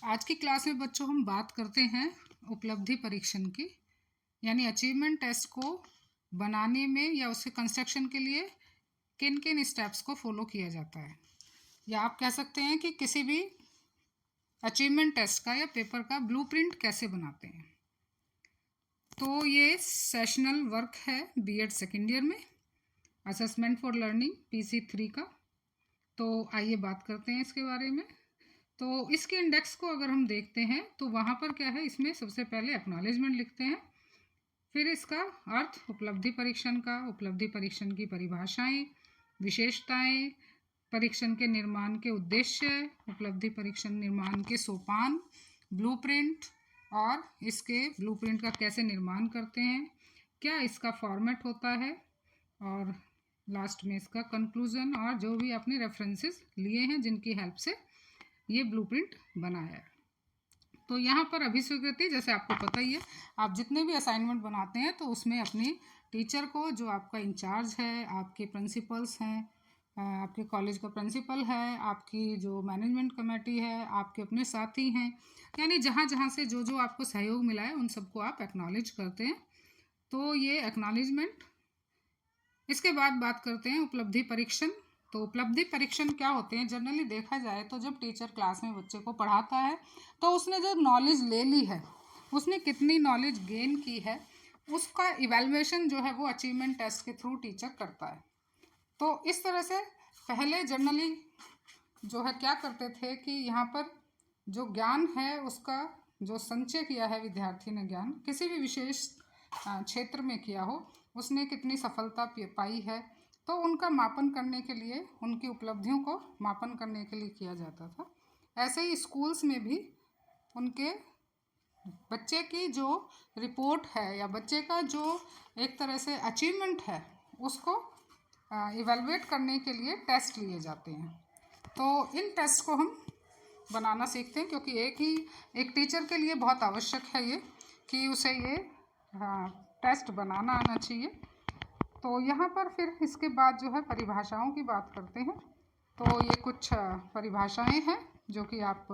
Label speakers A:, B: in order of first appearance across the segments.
A: आज की क्लास में बच्चों हम बात करते हैं उपलब्धि परीक्षण की, यानी अचीवमेंट टेस्ट को बनाने में या उसके कंस्ट्रक्शन के लिए किन किन स्टेप्स को फॉलो किया जाता है, या आप कह सकते हैं कि किसी भी अचीवमेंट टेस्ट का या पेपर का ब्लूप्रिंट कैसे बनाते हैं। तो ये सेशनल वर्क है बीएड सेकेंड ईयर में, असेसमेंट फॉर लर्निंग PC 3 का। तो आइए बात करते हैं इसके बारे में। तो इसके इंडेक्स को अगर हम देखते हैं तो वहाँ पर क्या है, इसमें सबसे पहले एक्नॉलेजमेंट लिखते हैं, फिर इसका अर्थ उपलब्धि परीक्षण का, उपलब्धि परीक्षण की परिभाषाएं, विशेषताएं, परीक्षण के निर्माण के उद्देश्य, उपलब्धि परीक्षण निर्माण के सोपान, ब्लूप्रिंट और इसके ब्लूप्रिंट का कैसे निर्माण करते हैं, क्या इसका फॉर्मेट होता है, और लास्ट में इसका कंक्लूजन और जो भी आपने रेफरेंसेस लिए हैं जिनकी हेल्प से ये ब्लूप्रिंट बनाया है। तो यहाँ पर अभिस्वीकृति, जैसे आपको पता ही है, आप जितने भी असाइनमेंट बनाते हैं तो उसमें अपनी टीचर को, जो आपका इंचार्ज है, आपके प्रिंसिपल्स हैं, आपके कॉलेज का प्रिंसिपल है, आपकी जो मैनेजमेंट कमेटी है, आपके अपने साथी हैं, यानी जहाँ जहाँ से जो जो आपको सहयोग मिला है उन सबको आप एक्नॉलेज करते हैं। तो ये एक्नॉलेजमेंट। इसके बाद बात करते हैं उपलब्धि परीक्षण। तो उपलब्धि परीक्षण क्या होते हैं? जनरली देखा जाए तो जब टीचर क्लास में बच्चे को पढ़ाता है तो उसने जो नॉलेज ले ली है, उसने कितनी नॉलेज गेन की है, उसका इवैल्यूएशन जो है वो अचीवमेंट टेस्ट के थ्रू टीचर करता है। तो इस तरह से पहले जनरली जो है क्या करते थे कि यहाँ पर जो ज्ञान है उसका जो संचय किया है विद्यार्थी ने, ज्ञान किसी भी विशेष क्षेत्र में किया हो, उसने कितनी सफलता पाई है, तो उनका मापन करने के लिए, उनकी उपलब्धियों को मापन करने के लिए किया जाता था। ऐसे ही स्कूल्स में भी उनके बच्चे की जो रिपोर्ट है या बच्चे का जो एक तरह से अचीवमेंट है उसको इवेलुएट करने के लिए टेस्ट लिए जाते हैं। तो इन टेस्ट को हम बनाना सीखते हैं, क्योंकि एक टीचर के लिए बहुत आवश्यक है ये कि उसे ये टेस्ट बनाना आना चाहिए। तो यहाँ पर फिर इसके बाद जो है परिभाषाओं की बात करते हैं। तो ये कुछ परिभाषाएं हैं जो कि आप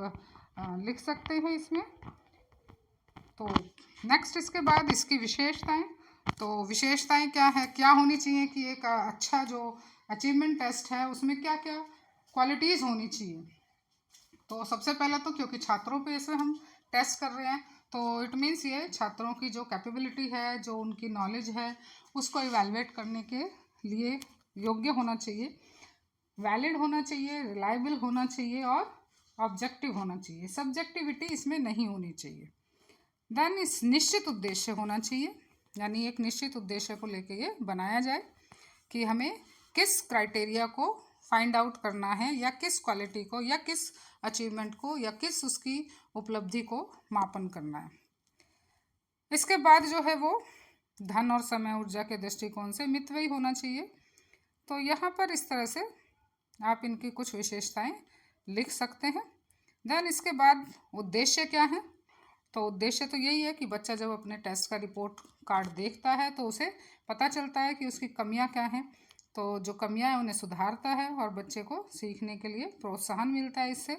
A: लिख सकते हैं इसमें। तो नेक्स्ट इसके बाद इसकी विशेषताएं। तो विशेषताएं क्या है, क्या होनी चाहिए कि एक अच्छा जो अचीवमेंट टेस्ट है उसमें क्या क्या क्वालिटीज़ होनी चाहिए। तो सबसे पहले तो क्योंकि छात्रों पे इसे हम टेस्ट कर रहे हैं, तो इट मीन्स ये छात्रों की जो कैपेबिलिटी है, जो उनकी नॉलेज है, उसको इवैल्यूएट करने के लिए योग्य होना चाहिए, वैलिड होना चाहिए, रिलायबल होना चाहिए और ऑब्जेक्टिव होना चाहिए। सब्जेक्टिविटी इसमें नहीं होनी चाहिए। देन इस निश्चित उद्देश्य होना चाहिए, यानी एक निश्चित उद्देश्य को लेके ये बनाया जाए कि हमें किस क्राइटेरिया को फाइंड आउट करना है, या किस क्वालिटी को, या किस अचीवमेंट को, या किस उसकी उपलब्धि को मापन करना है। इसके बाद जो है वो धन और समय ऊर्जा के दृष्टिकोण से मितव्ययी होना चाहिए। तो यहाँ पर इस तरह से आप इनकी कुछ विशेषताएं लिख सकते हैं। देन इसके बाद उद्देश्य क्या है? तो उद्देश्य तो यही है कि बच्चा जब अपने टेस्ट का रिपोर्ट कार्ड देखता है तो उसे पता चलता है कि उसकी कमियां क्या हैं, तो जो कमियां हैं उन्हें सुधारता है और बच्चे को सीखने के लिए प्रोत्साहन मिलता है। इससे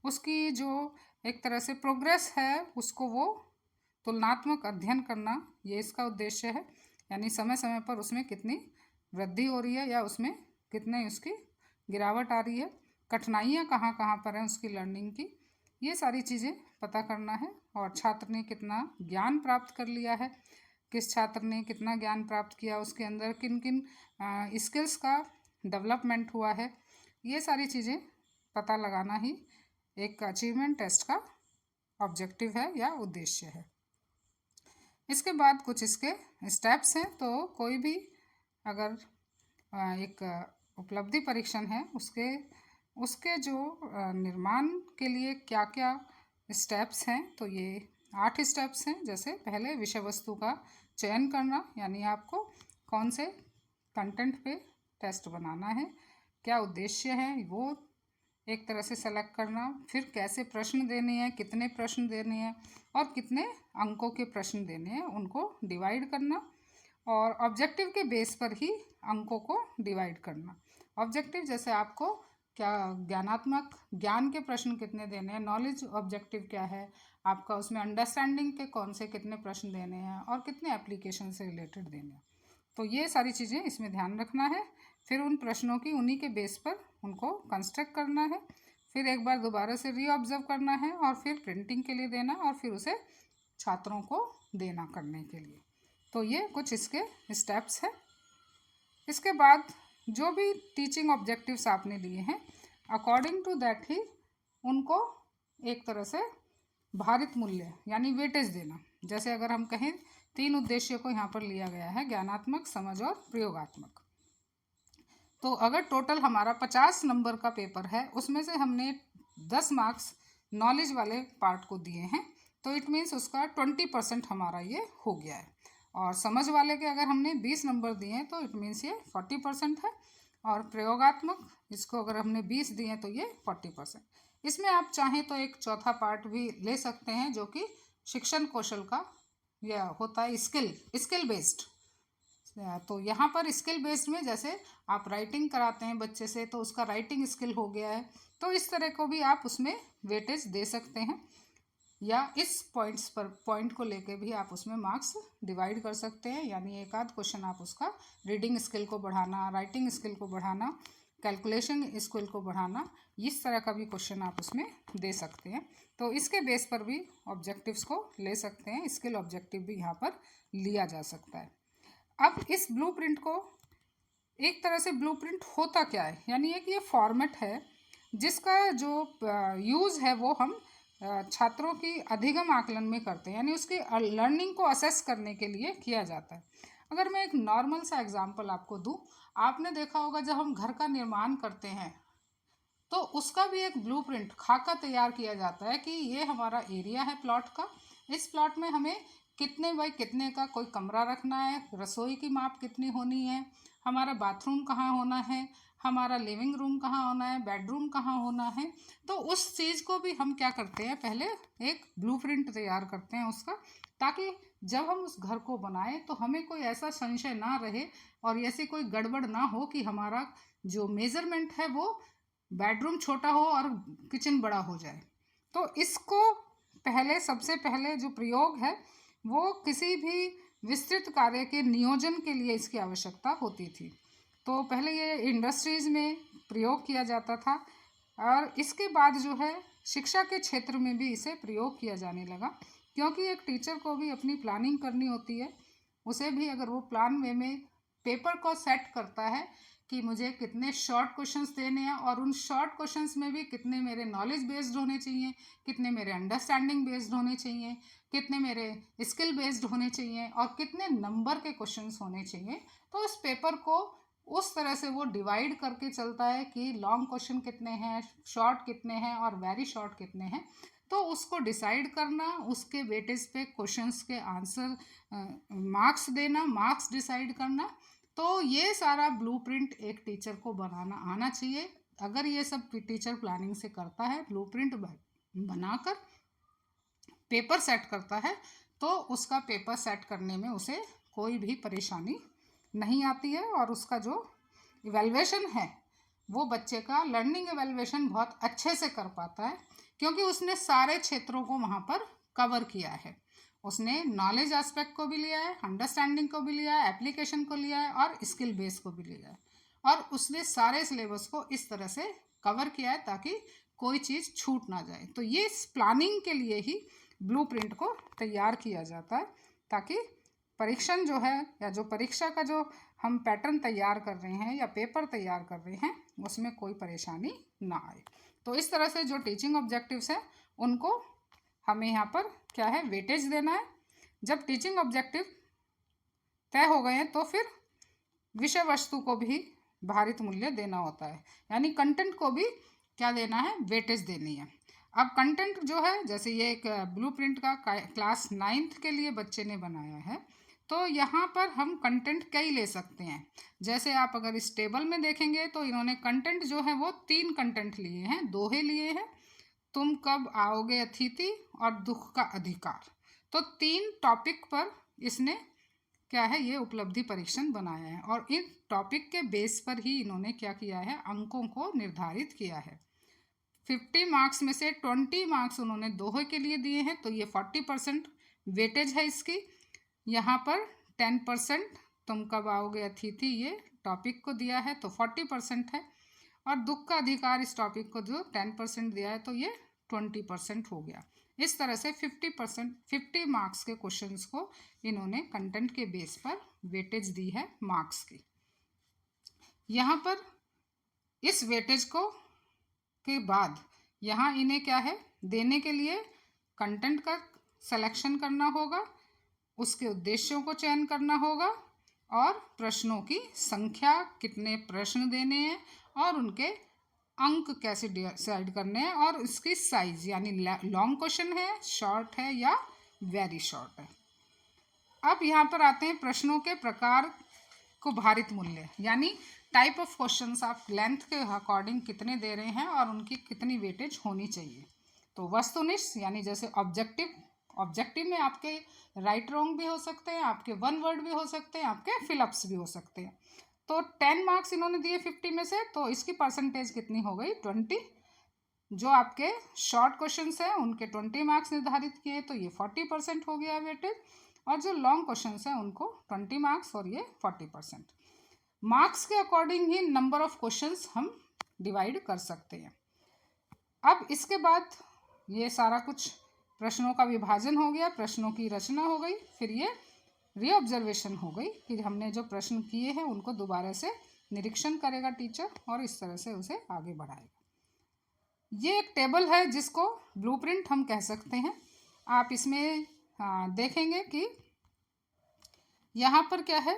A: उसकी जो एक तरह से प्रोग्रेस है उसको वो तुलनात्मक अध्ययन करना, ये इसका उद्देश्य है, यानी समय समय पर उसमें कितनी वृद्धि हो रही है या उसमें कितने उसकी गिरावट आ रही है, कठिनाइयाँ कहाँ कहाँ पर हैं उसकी लर्निंग की, ये सारी चीज़ें पता करना है। और छात्र ने कितना ज्ञान प्राप्त कर लिया है, किस छात्र ने कितना ज्ञान प्राप्त किया, उसके अंदर किन किन स्किल्स का डेवलपमेंट हुआ है, ये सारी चीज़ें पता लगाना ही एक अचीवमेंट टेस्ट का ऑब्जेक्टिव है या उद्देश्य है। इसके बाद कुछ इसके स्टेप्स हैं। तो कोई भी अगर एक उपलब्धि परीक्षण है उसके जो निर्माण के लिए क्या क्या स्टेप्स हैं, तो ये 8 स्टेप्स हैं। जैसे पहले विषय वस्तु का चयन करना, यानी आपको कौन से कंटेंट पे टेस्ट बनाना है, क्या उद्देश्य है वो एक तरह से सेलेक्ट करना, फिर कैसे प्रश्न देने हैं, कितने प्रश्न देने हैं और कितने अंकों के प्रश्न देने हैं, उनको डिवाइड करना, और ऑब्जेक्टिव के बेस पर ही अंकों को डिवाइड करना। ऑब्जेक्टिव जैसे आपको क्या ज्ञानात्मक, ज्ञान के प्रश्न कितने देने हैं, नॉलेज ऑब्जेक्टिव क्या है आपका, उसमें अंडरस्टैंडिंग के कौन से कितने प्रश्न देने हैं और कितने एप्लीकेशन से रिलेटेड देने हैं। तो ये सारी चीज़ें इसमें ध्यान रखना है। फिर उन प्रश्नों की उन्हीं के बेस पर उनको कंस्ट्रक्ट करना है, फिर एक बार दोबारा से री ऑब्जर्व करना है और फिर प्रिंटिंग के लिए देना और फिर उसे छात्रों को देना करने के लिए। तो ये कुछ इसके स्टेप्स हैं। इसके बाद जो भी टीचिंग ऑब्जेक्टिव्स आपने लिए हैं, अकॉर्डिंग टू दैट ही उनको एक तरह से भारित मूल्य यानी वेटेज देना। जैसे अगर हम कहें 3 उद्देश्यों को यहाँ पर लिया गया है, ज्ञानात्मक, समझ और प्रयोगात्मक। तो अगर टोटल हमारा 50 नंबर का पेपर है, उसमें से हमने 10 मार्क्स नॉलेज वाले पार्ट को दिए हैं, तो इट मीन्स उसका 20% हमारा ये हो गया है। और समझ वाले के अगर हमने 20 नंबर दिए हैं तो इट मीन्स ये 40% है। और प्रयोगात्मक इसको अगर हमने 20 दिए हैं तो ये 40%। इसमें आप चाहें तो एक चौथा पार्ट भी ले सकते हैं जो कि शिक्षण कौशल का या होता है स्किल बेस्ड। तो यहाँ पर स्किल बेस्ड में जैसे आप राइटिंग कराते हैं बच्चे से तो उसका राइटिंग स्किल हो गया है, तो इस तरह को भी आप उसमें वेटेज दे सकते हैं। या इस पॉइंट को लेके भी आप उसमें मार्क्स डिवाइड कर सकते हैं, यानी एक आध क्वेश्चन आप उसका रीडिंग स्किल को बढ़ाना, राइटिंग स्किल को बढ़ाना, कैलकुलेशन स्किल को बढ़ाना, इस तरह का भी क्वेश्चन आप उसमें दे सकते हैं। तो इसके बेस पर भी ऑब्जेक्टिव्स को ले सकते हैं, स्किल ऑब्जेक्टिव भी यहाँ पर लिया जा सकता है। अब इस ब्लूप्रिंट को एक तरह से ब्लूप्रिंट होता क्या है, यानी एक ये फॉर्मेट है जिसका जो यूज़ है वो हम छात्रों की अधिगम आकलन में करते हैं, यानी उसकी लर्निंग को असेस करने के लिए किया जाता है। अगर मैं एक नॉर्मल सा एग्जांपल आपको दूं, आपने देखा होगा जब हम घर का निर्माण करते हैं तो उसका भी एक ब्लूप्रिंट खाका तैयार किया जाता है कि ये हमारा एरिया है प्लॉट का, इस प्लॉट में हमें कितने बाई कितने का कोई कमरा रखना है, रसोई की माप कितनी होनी है, हमारा बाथरूम कहाँ होना है, हमारा लिविंग रूम कहाँ होना है, बेडरूम कहाँ होना है। तो उस चीज़ को भी हम क्या करते हैं, पहले एक ब्लूप्रिंट तैयार करते हैं उसका, ताकि जब हम उस घर को बनाएं तो हमें कोई ऐसा संशय ना रहे और ऐसी कोई गड़बड़ ना हो कि हमारा जो मेज़रमेंट है वो बेडरूम छोटा हो और किचन बड़ा हो जाए। तो इसको पहले सबसे पहले जो प्रयोग है वो किसी भी विस्तृत कार्य के नियोजन के लिए इसकी आवश्यकता होती थी। तो पहले ये इंडस्ट्रीज़ में प्रयोग किया जाता था और इसके बाद जो है शिक्षा के क्षेत्र में भी इसे प्रयोग किया जाने लगा, क्योंकि एक टीचर को भी अपनी प्लानिंग करनी होती है। उसे भी अगर वो प्लान वे में पेपर को सेट करता है कि मुझे कितने शॉर्ट क्वेश्चंस देने हैं और उन शॉर्ट क्वेश्चंस में भी कितने मेरे नॉलेज बेस्ड होने चाहिए, कितने मेरे अंडरस्टैंडिंग बेस्ड होने चाहिए, कितने मेरे स्किल बेस्ड होने चाहिए और कितने नंबर के क्वेश्चंस होने चाहिए। तो उस पेपर को उस तरह से वो डिवाइड करके चलता है कि लॉन्ग क्वेश्चन कितने हैं, शॉर्ट कितने हैं और वेरी शॉर्ट कितने हैं। तो उसको डिसाइड करना, उसके वेटेज पे क्वेश्चंस के आंसर मार्क्स देना, मार्क्स डिसाइड करना। तो ये सारा ब्लूप्रिंट एक टीचर को बनाना आना चाहिए। अगर ये सब टीचर प्लानिंग से करता है, ब्लूप्रिंट बनाकर पेपर सेट करता है, तो उसका पेपर सेट करने में उसे कोई भी परेशानी नहीं आती है और उसका जो इवैल्यूएशन है वो बच्चे का लर्निंग इवैल्यूएशन बहुत अच्छे से कर पाता है, क्योंकि उसने सारे क्षेत्रों को वहाँ पर कवर किया है। उसने नॉलेज एस्पेक्ट को भी लिया है, अंडरस्टैंडिंग को भी लिया है, एप्लीकेशन को लिया है और स्किल बेस को भी लिया है, और उसने सारे सिलेबस को इस तरह से कवर किया है ताकि कोई चीज़ छूट ना जाए। तो ये इस प्लानिंग के लिए ही ब्लूप्रिंट को तैयार किया जाता है, ताकि परीक्षण जो है या जो परीक्षा का जो हम पैटर्न तैयार कर रहे हैं या पेपर तैयार कर रहे हैं उसमें कोई परेशानी ना आए। तो इस तरह से जो टीचिंग ऑब्जेक्टिव्स हैं उनको हमें यहाँ पर क्या है, वेटेज देना है। जब टीचिंग ऑब्जेक्टिव तय हो गए हैं तो फिर विषय वस्तु को भी भारित मूल्य देना होता है, यानी कंटेंट को भी क्या देना है, वेटेज देनी है। अब कंटेंट जो है, जैसे ये एक ब्लूप्रिंट का क्लास 9th के लिए बच्चे ने बनाया है, तो यहाँ पर हम कंटेंट कई ले सकते हैं। जैसे आप अगर इस टेबल में देखेंगे तो इन्होंने कंटेंट जो है वो 3 कंटेंट लिए हैं, दोहे लिए हैं, तुम कब आओगे अतिथि और दुख का अधिकार। तो 3 टॉपिक पर इसने क्या है, ये उपलब्धि परीक्षण बनाया है और इन टॉपिक के बेस पर ही इन्होंने क्या किया है, अंकों को निर्धारित किया है। 50 मार्क्स में से 20 मार्क्स उन्होंने दोहे के लिए दिए हैं, तो ये 40% वेटेज है इसकी। यहाँ पर 10% तुम कब आओगे अतिथि ये टॉपिक को दिया है, तो 40% है। और दुख का अधिकार इस टॉपिक को जो 10% दिया है, तो ये 20% हो गया। इस तरह से 50 मार्क्स के क्वेश्चंस को इन्होंने कंटेंट के बेस पर वेटेज दी है मार्क्स की। यहाँ पर इस वेटेज को के बाद यहाँ इन्हें क्या है, देने के लिए कंटेंट का सिलेक्शन करना होगा, उसके उद्देश्यों को चयन करना होगा और प्रश्नों की संख्या, कितने प्रश्न देने हैं और उनके अंक कैसे डिसाइड करने हैं और इसकी साइज, यानी लॉन्ग क्वेश्चन है, शॉर्ट है या वेरी शॉर्ट है। अब यहाँ पर आते हैं प्रश्नों के प्रकार को भारित मूल्य, यानी टाइप ऑफ क्वेश्चंस आप लेंथ के अकॉर्डिंग कितने दे रहे हैं और उनकी कितनी वेटेज होनी चाहिए। तो वस्तुनिष्ठ यानी जैसे ऑब्जेक्टिव में आपके राइट रॉन्ग भी हो सकते हैं, आपके वन वर्ड भी हो सकते हैं, आपके फिलअप्स भी हो सकते हैं। तो 10 मार्क्स इन्होंने दिए 50 में से, तो इसकी परसेंटेज कितनी हो गई, 20। जो आपके शॉर्ट क्वेश्चंस हैं उनके 20 मार्क्स निर्धारित किए, तो ये 40% हो गया वेटेज। और जो लॉन्ग क्वेश्चंस हैं उनको 20 मार्क्स और ये 40%। मार्क्स के according he number of questions हम डिवाइड कर सकते हैं। अब इसके बाद ये सारा कुछ प्रश्नों का विभाजन हो गया, प्रश्नों की रचना हो गई, फिर ये रीऑब्जर्वेशन हो गई कि हमने जो प्रश्न किए हैं उनको दोबारा से निरीक्षण करेगा टीचर और इस तरह से उसे आगे बढ़ाएगा। ये एक टेबल है जिसको ब्लूप्रिंट हम कह सकते हैं। आप इसमें देखेंगे कि यहाँ पर क्या है,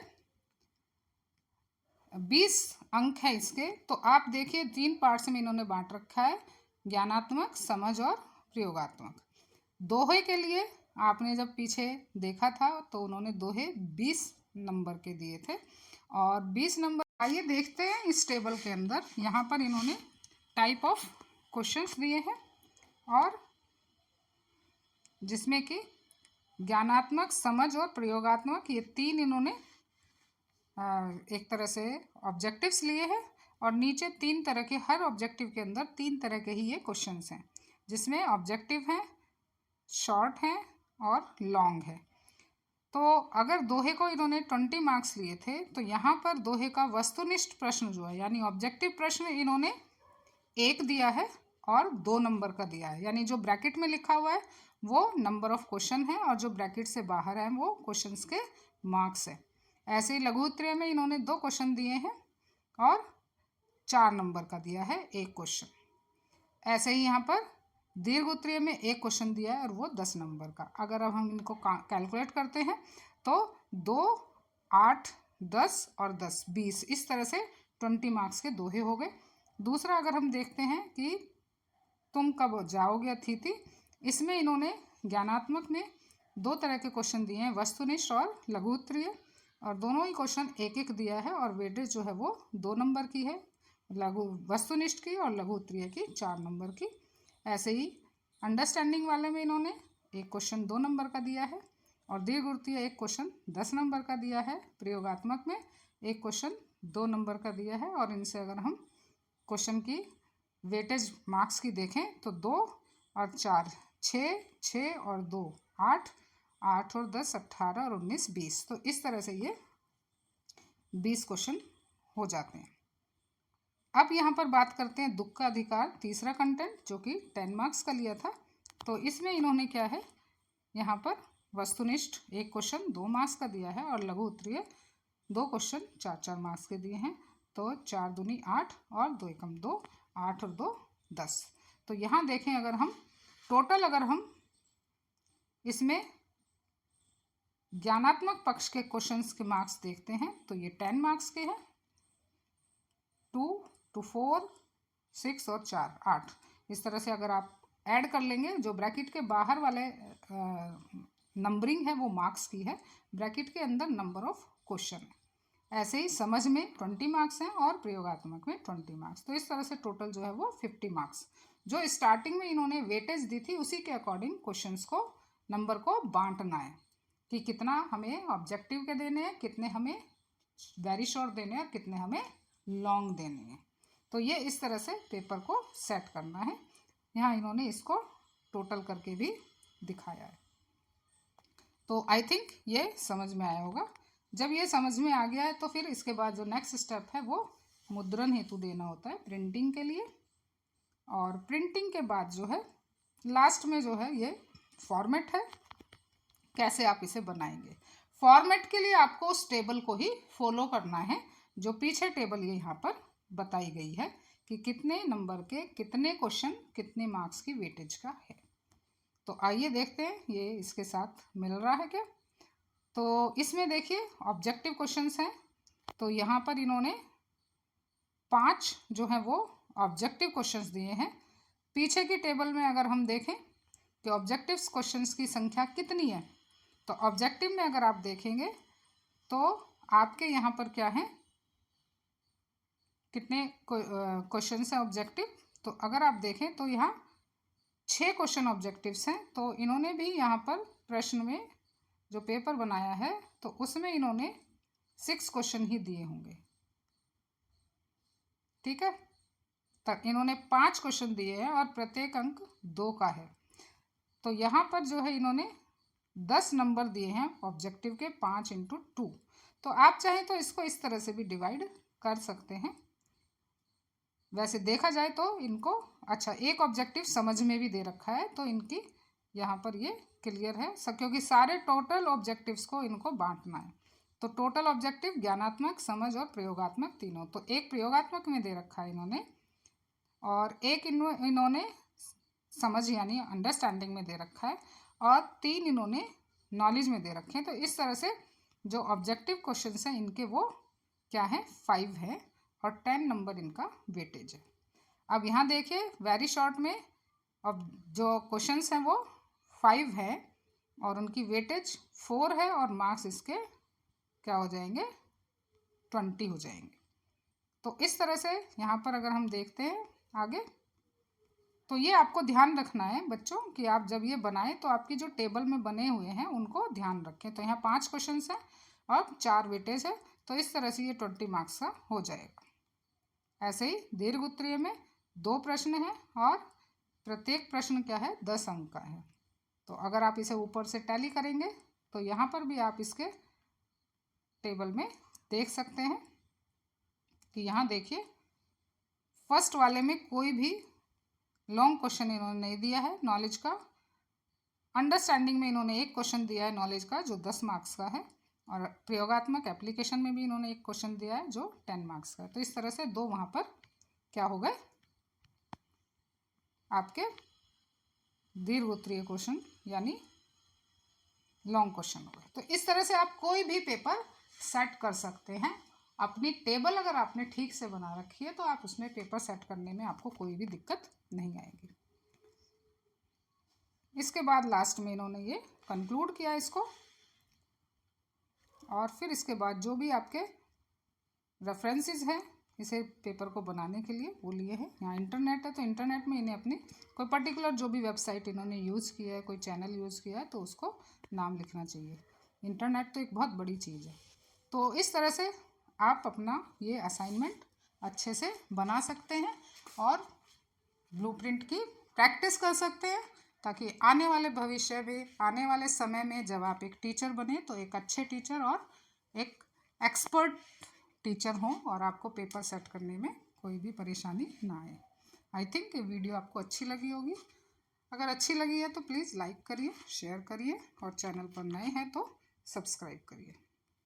A: 20 अंक है इसके। तो आप देखिए 3 पार्ट्स में इन्होंने बांट रखा है, ज्ञानात्मक, समझ और प्रयोगात्मक। दोहे के लिए आपने जब पीछे देखा था तो उन्होंने दोहे 20 नंबर के दिए थे और 20 नंबर। आइए देखते हैं इस टेबल के अंदर, यहाँ पर इन्होंने टाइप ऑफ क्वेश्चंस दिए हैं और जिसमें कि ज्ञानात्मक, समझ और प्रयोगात्मक, ये 3 इन्होंने एक तरह से ऑब्जेक्टिव्स लिए हैं और नीचे 3 तरह के, हर ऑब्जेक्टिव के अंदर 3 तरह के ही ये क्वेश्चंस हैं, जिसमें ऑब्जेक्टिव हैं, शॉर्ट हैं और लॉन्ग है। तो अगर दोहे को इन्होंने 20 मार्क्स लिए थे, तो यहाँ पर दोहे का वस्तुनिष्ठ प्रश्न जो है, यानी ऑब्जेक्टिव प्रश्न, इन्होंने 1 दिया है और 2 नंबर का दिया है। यानी जो ब्रैकेट में लिखा हुआ है वो नंबर ऑफ क्वेश्चन है और जो ब्रैकेट से बाहर है वो क्वेश्चंस के मार्क्स है। ऐसे ही लघु उत्तरीय में इन्होंने 2 क्वेश्चन दिए हैं और 4 नंबर का दिया है 1 क्वेश्चन। ऐसे ही यहाँ पर दीर्घ उत्तरीय में 1 क्वेश्चन दिया है और वो 10 नंबर का। अगर अब हम इनको कैलकुलेट करते हैं तो 2, 8, 10 और 10, 20, इस तरह से 20 मार्क्स के दोहे हो गए। दूसरा अगर हम देखते हैं कि तुम कब जाओगे अतिथि, इसमें इन्होंने ज्ञानात्मक में 2 तरह के क्वेश्चन दिए हैं, वस्तुनिष्ठ और लघु उत्तरीय, और दोनों ही क्वेश्चन 1-1 दिया है और वेटेज जो है वो 2 नंबर की है, वस्तुनिष्ठ की और लघु उत्तरीय की 4 नंबर की। ऐसे ही अंडरस्टैंडिंग वाले में इन्होंने 1 क्वेश्चन 2 नंबर का दिया है और दीर्घ उत्तरीय 1 क्वेश्चन 10 नंबर का दिया है। प्रयोगात्मक में 1 क्वेश्चन 2 नंबर का दिया है और इनसे अगर हम क्वेश्चन की वेटेज मार्क्स की देखें तो 2 और 4 6, 6 और 2 8, 8 और 10 18 और 19 20। तो इस तरह से ये 20 क्वेश्चन हो जाते हैं। अब यहाँ पर बात करते हैं दुख का अधिकार, तीसरा कंटेंट, जो कि 10 मार्क्स का लिया था। तो इसमें इन्होंने क्या है, यहाँ पर वस्तुनिष्ठ 1 क्वेश्चन 2 मार्क्स का दिया है और लघु उत्तरीय 2 क्वेश्चन 4-4 मार्क्स के दिए हैं। तो 4 दूनी 8 और 2 एकम 2, 8 और 2 10। तो यहाँ देखें, अगर हम टोटल अगर हम इसमें ज्ञानात्मक पक्ष के क्वेश्चंस के मार्क्स देखते हैं तो ये 10 मार्क्स के हैं, 2 to 4, 6 और 4 8। इस तरह से अगर आप ऐड कर लेंगे, जो ब्रैकेट के बाहर वाले नंबरिंग है वो मार्क्स की है, ब्रैकेट के अंदर नंबर ऑफ क्वेश्चन है। ऐसे ही समझ में 20 मार्क्स हैं और प्रयोगात्मक में 20 मार्क्स। तो इस तरह से टोटल जो है वो 50 मार्क्स, जो स्टार्टिंग में इन्होंने वेटेज दी थी उसी के अकॉर्डिंग क्वेश्चंस को, नंबर को बांटना है कि कितना हमें ऑब्जेक्टिव के देने हैं, कितने हमें वेरी शॉर्ट देने हैं, कितने हमें लॉन्ग देने हैं। तो ये इस तरह से पेपर को सेट करना है। यहाँ इन्होंने इसको टोटल करके भी दिखाया है। तो आई थिंक ये समझ में आया होगा। जब ये समझ में आ गया है तो फिर इसके बाद जो नेक्स्ट स्टेप है वो मुद्रण हेतु देना होता है प्रिंटिंग के लिए। और प्रिंटिंग के बाद जो है लास्ट में जो है ये फॉर्मेट है, कैसे आप इसे बनाएंगे। फॉर्मेट के लिए आपको उस टेबल को ही फॉलो करना है जो पीछे टेबल ये यहाँ पर बताई गई है कि कितने नंबर के कितने क्वेश्चन कितने मार्क्स की वेटेज का है। तो आइए देखते हैं ये इसके साथ मिल रहा है क्या। तो इसमें देखिए ऑब्जेक्टिव क्वेश्चंस हैं। तो यहाँ पर इन्होंने 5 जो है वो ऑब्जेक्टिव क्वेश्चंस दिए हैं। पीछे की टेबल में अगर हम देखें कि ऑब्जेक्टिव क्वेश्चंस की संख्या कितनी है, तो ऑब्जेक्टिव में अगर आप देखेंगे तो आपके यहाँ पर क्या है, कितने क्वेश्चंस हैं ऑब्जेक्टिव। तो अगर आप देखें तो यहाँ 6 क्वेश्चन ऑब्जेक्टिव्स हैं। तो इन्होंने भी यहाँ पर प्रश्न में जो पेपर बनाया है तो उसमें इन्होंने 6 क्वेश्चन ही दिए होंगे, ठीक है। तब इन्होंने 5 क्वेश्चन दिए हैं और प्रत्येक अंक 2 का है। तो यहाँ पर जो है इन्होंने 10 नंबर दिए हैं ऑब्जेक्टिव के, 5 × 2। तो आप चाहें तो इसको इस तरह से भी डिवाइड कर सकते हैं। वैसे देखा जाए तो इनको अच्छा एक ऑब्जेक्टिव समझ में भी दे रखा है, तो इनकी यहाँ पर ये क्लियर है क्योंकि सारे टोटल ऑब्जेक्टिव्स को इनको बांटना है। तो टोटल ऑब्जेक्टिव ज्ञानात्मक, समझ और प्रयोगात्मक तीनों। तो एक प्रयोगात्मक में दे रखा है इन्होंने और एक इन्होंने समझ यानी अंडरस्टैंडिंग में दे रखा है और 3 इन्होंने नॉलेज में दे रखे हैं। तो इस तरह से जो ऑब्जेक्टिव क्वेश्चंस हैं इनके वो क्या है 5 है और 10 नंबर इनका वेटेज है। अब यहाँ देखिए वेरी शॉर्ट में अब जो क्वेश्चंस हैं वो 5 है और उनकी वेटेज 4 है और मार्क्स इसके क्या हो जाएंगे 20 हो जाएंगे। तो इस तरह से यहाँ पर अगर हम देखते हैं आगे, तो ये आपको ध्यान रखना है बच्चों कि आप जब ये बनाएं तो आपकी जो टेबल में बने हुए हैं उनको ध्यान रखें। तो यहाँ 5 क्वेश्चन हैं और 4 वेटेज है, तो इस तरह से ये 20 मार्क्स का हो जाएगा। ऐसे ही दीर्घ उत्तरीय में 2 प्रश्न हैं और प्रत्येक प्रश्न क्या है 10 अंक का है। तो अगर आप इसे ऊपर से टैली करेंगे तो यहाँ पर भी आप इसके टेबल में देख सकते हैं कि यहाँ देखिए फर्स्ट वाले में कोई भी लॉन्ग क्वेश्चन इन्होंने नहीं दिया है नॉलेज का। अंडरस्टैंडिंग में इन्होंने एक क्वेश्चन दिया है नॉलेज का जो 10 मार्क्स का है और प्रयोगात्मक एप्लीकेशन में भी इन्होंने एक क्वेश्चन दिया है जो 10 मार्क्स का है। तो इस तरह से 2 वहाँ पर क्या हो गए आपके दीर्घ उत्तरीय क्वेश्चन यानी लॉन्ग क्वेश्चन हो गए। तो इस तरह से आप कोई भी पेपर सेट कर सकते हैं। अपनी टेबल अगर आपने ठीक से बना रखी है तो आप उसमें पेपर सेट करने में आपको कोई भी दिक्कत नहीं आएगी। इसके बाद लास्ट में इन्होंने ये कंक्लूड किया इसको और फिर इसके बाद जो भी आपके रेफरेंसेस हैं इसे पेपर को बनाने के लिए वो लिए हैं। यहाँ इंटरनेट है तो इंटरनेट में इन्हें अपनी कोई पर्टिकुलर जो भी वेबसाइट इन्होंने यूज़ किया है, कोई चैनल यूज़ किया है तो उसको नाम लिखना चाहिए। इंटरनेट तो एक बहुत बड़ी चीज़ है। तो इस तरह से आप अपना ये असाइनमेंट अच्छे से बना सकते हैं और ब्लूप्रिंट की प्रैक्टिस कर सकते हैं ताकि आने वाले भविष्य में, आने वाले समय में जब आप एक टीचर बने तो एक अच्छे टीचर और एक एक्सपर्ट टीचर हों और आपको पेपर सेट करने में कोई भी परेशानी ना आए। आई थिंक ये वीडियो आपको अच्छी लगी होगी। अगर अच्छी लगी है तो प्लीज़ लाइक करिए, शेयर करिए और चैनल पर नए हैं तो सब्सक्राइब करिए।